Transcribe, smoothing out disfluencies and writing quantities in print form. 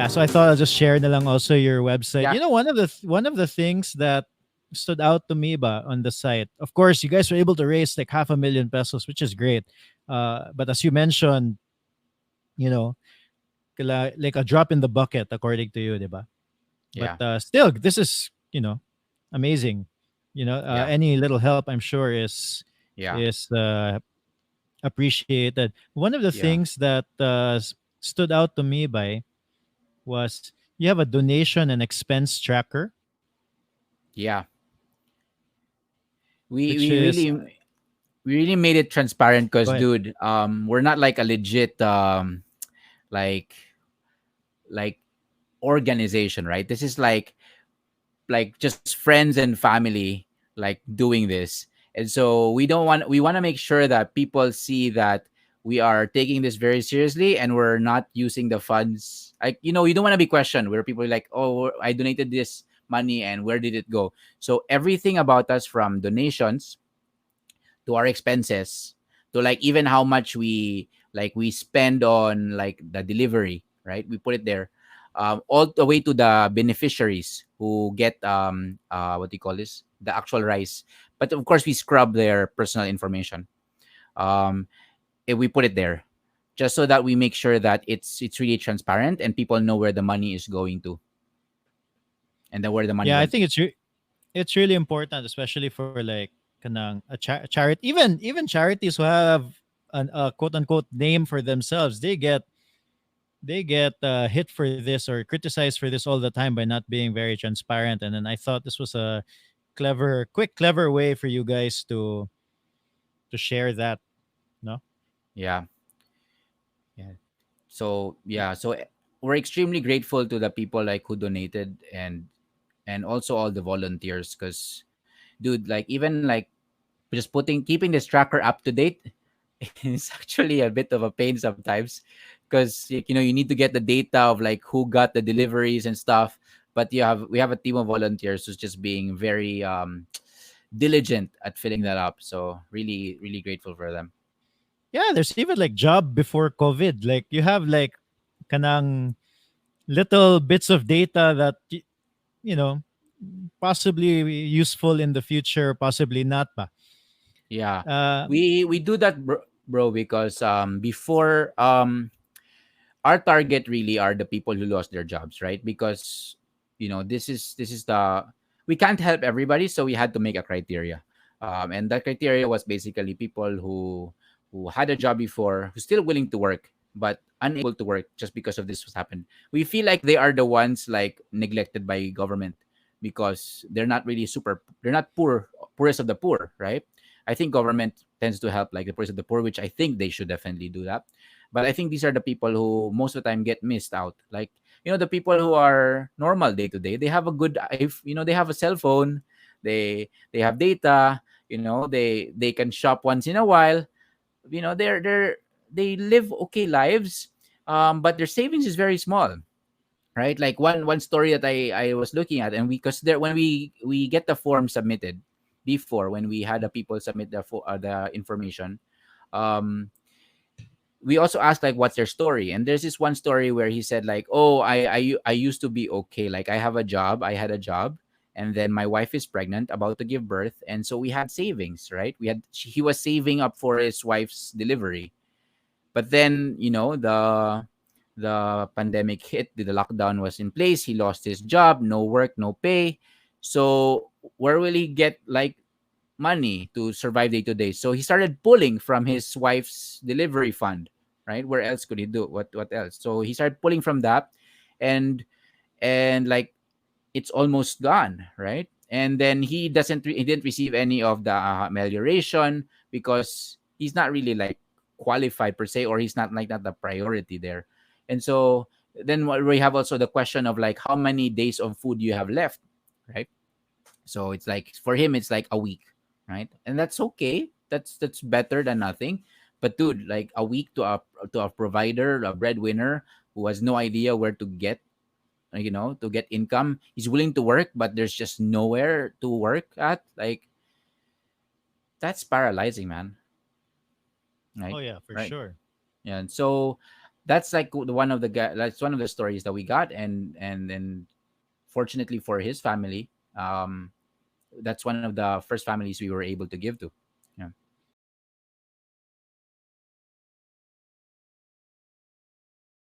Yeah, so I thought I'll just share na lang also your website. Yeah. One of the things that stood out to me ba on the site. Of course, you guys were able to raise like half a million pesos, which is great. But as you mentioned, you know, like a drop in the bucket according to you, diba? But Yeah. still, this is amazing. Yeah. Any little help, I'm sure, Yeah. is appreciated. One of the Yeah. things that stood out to me by was you have a donation and expense tracker, Yeah. We which we is really we really made it transparent go because, ahead. dude, we're not like a legit like like organization, right? This is like just friends and family like doing this. And so we want to make sure that people see that we are taking this very seriously, and we're not using the funds like, you don't want to be questioned where people are like, oh, I donated this money and where did it go. So everything about us, from donations to our expenses to like even how much we spend on like the delivery, right? We put it there. All the way to the beneficiaries who get what do you call this, the actual rice. But of course we scrub their personal information. um we put it there just so that we make sure that it's really transparent and people know where the money is going to, and then where the money Yeah, I went think to. it's really important, especially for like kanang a charity. Even charities who have a quote unquote name for themselves, they get hit for this or criticized for this all the time by not being very transparent. And then I thought this was a clever way for you guys to share that. No. Yeah. Yeah. So yeah, so we're extremely grateful to the people like who donated, and also all the volunteers, because dude, like even like just keeping this tracker up to date is actually a bit of a pain sometimes, because you need to get the data of like who got the deliveries and stuff. But we have a team of volunteers who's just being very diligent at filling that up, so really really grateful for them. Yeah, there's even like job before COVID. Like you have like kanang little bits of data that you know possibly useful in the future, possibly not. Ba. Yeah, Uh, we do that, bro, because before our target really are the people who lost their jobs, right? Because this is the we can't help everybody, so we had to make a criteria. And that criteria was basically people who had a job before, who's still willing to work but unable to work just because of this was happened. We feel like they are the ones like neglected by government because they're not poorest of the poor, right? I think government tends to help like the poorest of the poor, which I think they should definitely do that. But I think these are the people who most of the time get missed out. Like, the people who are normal day to day, they have a good, if they have a cell phone, they have data, they can shop once in a while. They live okay lives, but their savings is very small, right? Like one story that I was looking at, and because there when we get the form submitted before, when we had the people submit the information, um we also asked like what's their story. And there's this one story where he said like, oh, I used to be okay, like I had a job, and then my wife is pregnant, about to give birth, and so we had savings, right? He was saving up for his wife's delivery. But then the pandemic hit, the lockdown was in place, he lost his job, no work, no pay. So where will he get like money to survive day to day? So he started pulling from his wife's delivery fund, right? Where else could he do? What else? So he started pulling from that, and like it's almost gone, right? And then he didn't receive any of the amelioration because he's not really like qualified per se, or he's not the priority there. And so then we have also the question of like how many days of food you have left, right? So it's like for him it's like a week, right? And that's okay. That's better than nothing. But dude, like a week to a provider, a breadwinner who has no idea where to get to get income. He's willing to work, but there's just nowhere to work at. Like that's paralyzing, man. oh Right? yeah, for Right. sure. Yeah. And so that's like one of the that's one of the stories that we got. And then fortunately for his family, that's one of the first families we were able to give to.